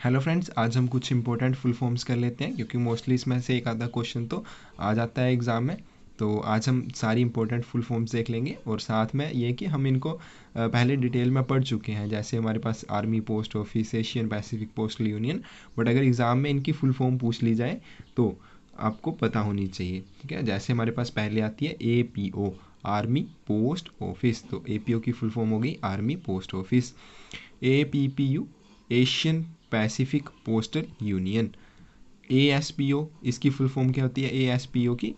Hello friends, आज हम कुछ इंपॉर्टेंट फुल फॉर्म्स कर लेते हैं क्योंकि मोस्टली इसमें से एक आधा क्वेश्चन तो आ जाता है एग्ज़ाम में। तो आज हम सारी इंपॉर्टेंट फुल फॉर्म्स देख लेंगे और साथ में ये कि हम इनको पहले डिटेल में पढ़ चुके हैं। जैसे हमारे पास army post office, Asian Pacific postal union, but अगर एग्ज़ाम में इनकी फुल फॉर्म पूछ ली जाए तो आपको पता होनी चाहिए। ठीक है, जैसे हमारे पास पहले आती है APO, आर्मी पोस्ट ऑफिस। तो APO की फुल फॉर्म हो गई army post office. APPU, Asian Pacific postal union. ASPO, इसकी फुल फॉर्म क्या होती है? ASPO की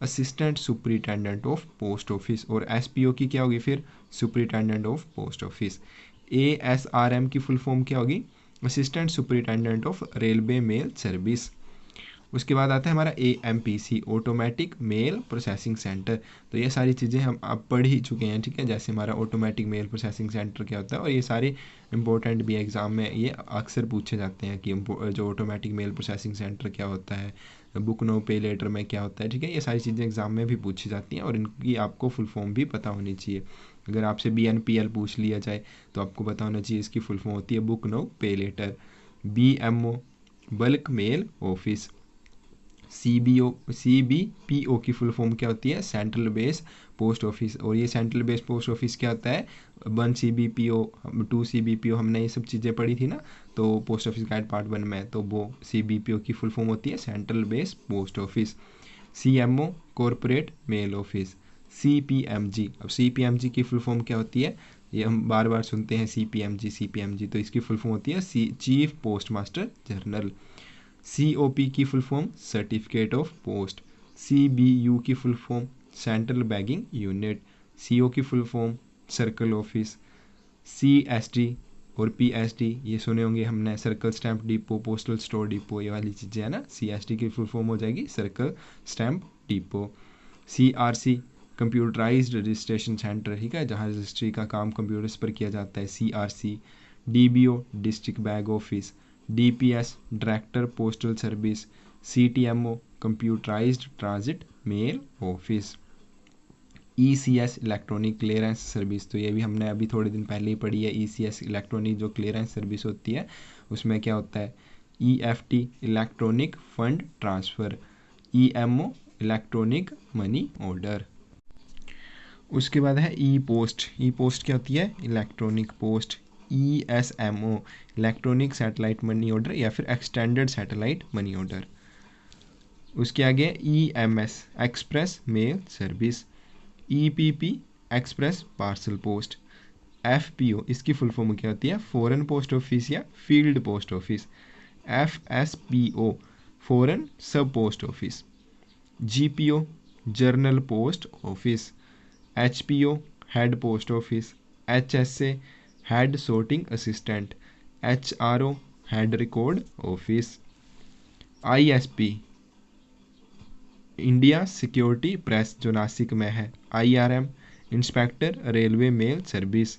assistant superintendent of post office. और SPO की क्या होगी फिर? Superintendent of post office. ASRM की फुल फॉर्म क्या होगी? Assistant superintendent of railway mail service. उसके बाद आता है हमारा AMPC, automatic mail processing centre. तो ये सारी चीज़ें हम अब पढ़ ही चुके हैं। ठीक है, जैसे हमारा ऑटोमेटिक मेल प्रोसेसिंग सेंटर क्या होता है, और ये सारे इंपॉर्टेंट भी एग्ज़ाम में ये अक्सर पूछे जाते हैं कि जो ऑटोमेटिक मेल प्रोसेसिंग सेंटर क्या होता है, बुक नो पे लेटर में क्या होता है। ठीक है, ये सारी चीज़ें एग्ज़ाम में भी पूछी जाती हैं और इनकी आपको फुल फॉर्म भी पता होनी चाहिए। अगर आपसे BNPL पूछ लिया जाए तो आपको पता होना चाहिए इसकी फुल फॉर्म होती है book no pay letter. BMO, bulk mail office. CBPO की फुल फॉर्म क्या होती है? Central base post office. और ये सेंट्रल बेस पोस्ट ऑफिस क्या होता है? 1 CBPO, 2 CBPO, हमने ये सब चीज़ें पढ़ी थी ना, तो पोस्ट ऑफिस गाइड पार्ट 1 में, तो वो CBPO की फुल फॉर्म होती है central base post office. CMO, corporate mail office. CPMG, अब CPMG की फुल फॉर्म क्या होती है? ये हम बार बार सुनते हैं CPMG, तो इसकी फुल फॉर्म होती है chief post master general. COP की full form certificate of post. CBU की full form central bagging unit. CO की full form circle office. CSD और PSD ये सुने होंगे हमने, circle stamp depot, postal store depot, ये वाली चीज़ें है ना। CSD की फुल फॉर्म हो जाएगी circle stamp depot. CRC, computerised registration centre, ठीक है, जहाँ रजिस्ट्री का काम कंप्यूटर्स पर किया जाता है, CRC। DBO, district bag office. DPS, director postal service. CTMO, computerised transit mail office. ECS, electronic clearance service, तो ये भी हमने अभी थोड़े दिन पहले ही पढ़ी है। ECS, इलेक्ट्रॉनिक जो क्लियरेंस सर्विस होती है उसमें क्या होता है? EFT, electronic fund transfer. EMO, electronic money order. उसके बाद है E पोस्ट। E पोस्ट क्या होती है? Electronic post. ESMO, electronic satellite money order या फिर एक्सटेंडेड सैटेलाइट मनी ऑर्डर। उसके आगे EMS, express mail service. EPP, express parcel post. FPO, इसकी फुल फॉर्म क्या होती है? फॉरेन पोस्ट ऑफिस या field post office. FSPO, foreign sub post office. GPO, general post office. HPO, head post office. HSA, head sorting assistant. HRO, head record office. ISP, India security press, जो नासिक में है। IRM, inspector railway mail service.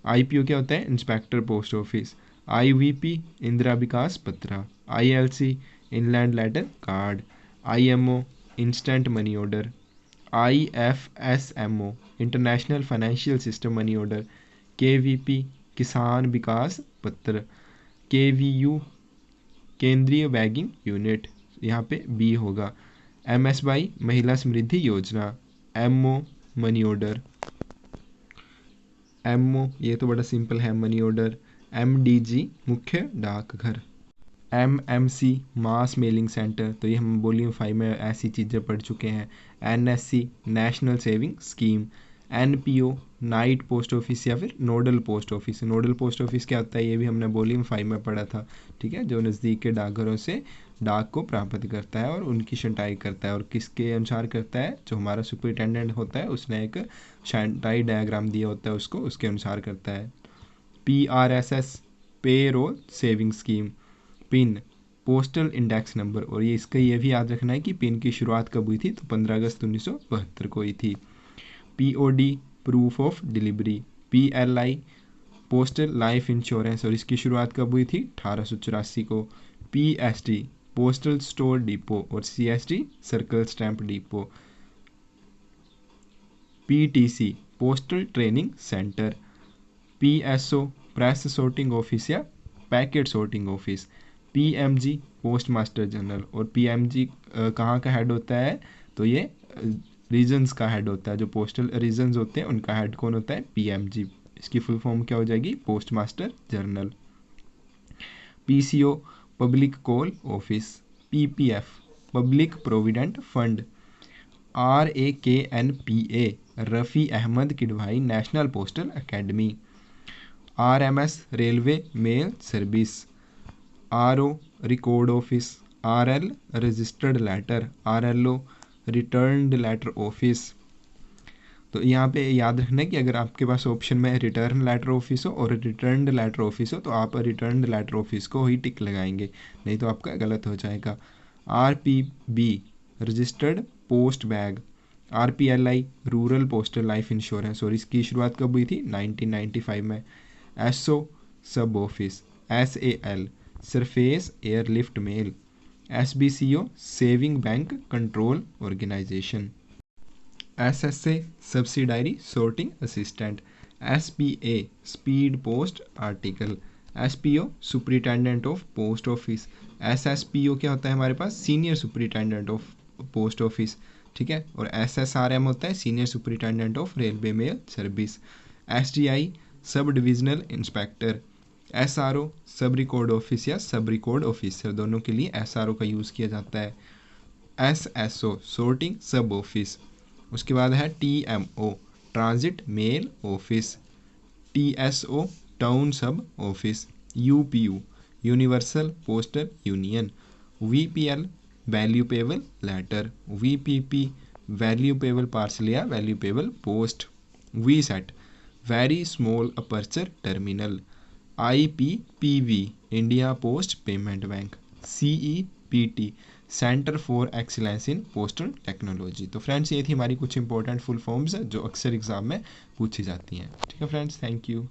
IPO क्या होता है? Inspector post office. IVP, Indira Vikas Patra. ILC, inland letter card. IMO, instant money order. IFSMO, international financial system money order. KVP, Kisan विकास पत्र। KVU, केंद्रीय bagging unit, यहाँ पे B होगा। MSY, महिला समृद्धि योजना। MO, money order. MO ये तो बड़ा सिंपल है, मनी ऑर्डर। MDG, मुख्य डाकघर। MMC, मास मेलिंग सेंटर, तो ये हम वॉल्यूम 5 में ऐसी चीज़ें पढ़ चुके हैं। NSC, national saving scheme. NPO, night post office या फिर nodal post office. Nodal post office क्या होता है? ये भी हमने वॉल्यूम 5 में पढ़ा था। ठीक है, जो नज़दीक के डाकघरों से डाक को प्राप्त करता है और उनकी छंटाई करता है, और किसके अनुसार करता है? जो हमारा सुपरिटेंडेंट होता है उसने एक छंटाई डायग्राम दिया होता है उसको, उसके अनुसार करता है। PRSS, pay roll saving scheme. PIN, postal index number, और ये इसका ये भी याद रखना है कि पिन की शुरुआत कब हुई थी? तो 15 अगस्त 1972 को हुई थी। POD, proof of delivery. PLI, postal life insurance, और इसकी शुरुआत कब हुई थी? 1884 को। PSD, पोस्टल स्टोर डिपो, और CSD, circle stamp depot. PTC, postal training centre. PSO, press sorting office या packet sorting office. PMG post master general, और पीएमजी कहाँ का हेड होता है, तो ये रीजन्स का हेड होता है, जो पोस्टल रीजन्स होते हैं उनका हेड कौन होता है, पीएमजी। इसकी फुल फॉर्म क्या हो जाएगी, post master general. PCO public call office. PPF public provident fund. RAKNPA Rafi Ahmed Kidwai national postal academy. RMS railway mail service. RO record office. RL registered letter. RLO returned letter office. तो यहाँ पे याद रखना है कि अगर आपके पास ऑप्शन में रिटर्न लेटर ऑफिस हो और रिटर्न्ड लेटर ऑफिस हो तो आप रिटर्न्ड लेटर ऑफिस को ही टिक लगाएंगे, नहीं तो आपका गलत हो जाएगा। RPB registered post bag. RPLI rural postal life insurance, और इसकी शुरुआत कब हुई थी, 1995 में। SO sub office. SAL surface airlift mail. SBCO saving bank control organisation. SSA subsidiary sorting assistant. SPA speed post article. SPO superintendent of post office. SSPO क्या होता है हमारे पास, senior superintendent of post office, ठीक है। और SSRM होता है senior superintendent of railway mail service. SDI sub divisional inspector. SRO sub record office या सब रिकॉर्ड ऑफिसर, दोनों के लिए SRO का यूज़ किया जाता है। SSO sorting sub office. उसके बाद है TMO transit mail office. TSO town sub office. UPU universal postal union. VPL value payable letter. VPP value payable parcel या value payable post. VSET very small aperture terminal. IPPV India post payment bank. CEPT centre for excellence in postal technology. तो friends ये थी हमारी कुछ important full forms जो अक्सर exam में पूछी जाती हैं। ठीक है फ्रेंड्स, थैंक यू।